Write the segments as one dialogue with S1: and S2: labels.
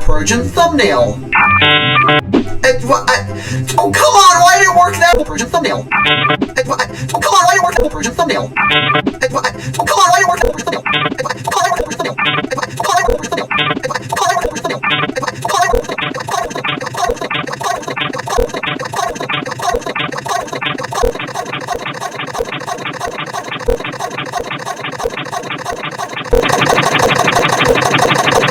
S1: Persian thumbnail. Oh, come on, why did it work that Persian thumbnail? Oh, come on, why did it work that Persian thumbnail? Oh, come on, why did it work that Persian thumbnail? Come on, why did it work that Persian thumbnail? Come on, why did it work that Persian thumbnail? Come on, why did it work that Persian thumbnail? Come on, why did it work that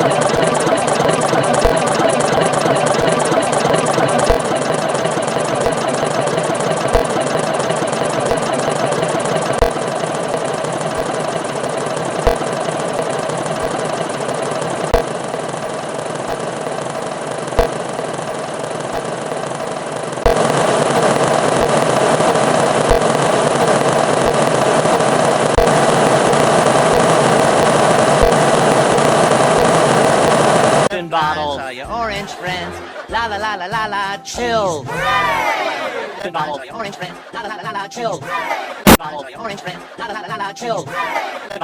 S2: Bottles.
S3: All your orange friends, la la la la la la, chill.
S2: Bottles.
S3: All your orange friends, la la la la la, chill.
S2: Bottles.
S3: All your orange friends, la la la la la, chill. All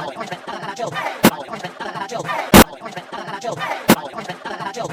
S3: your orange friends, la la la la, chill. All your orange friends, la la la la, chill. All your orange friends, la la la la, chill. All your orange friends, la la la la, chill.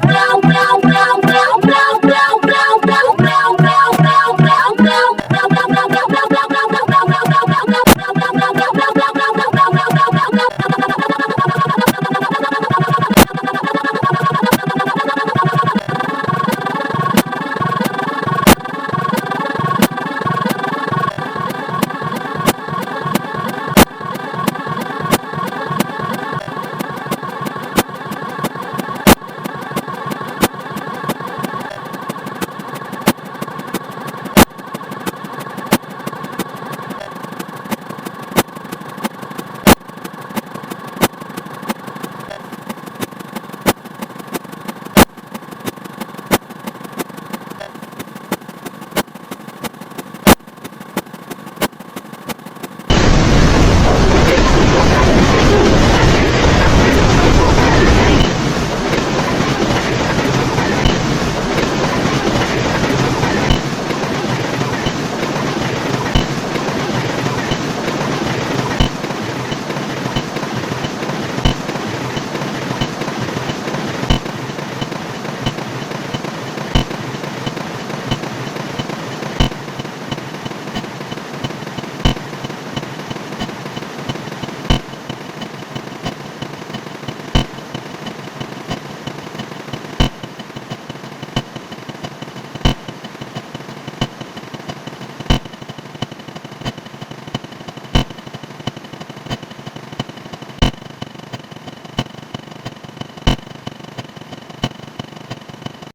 S4: Wow, wow, wow.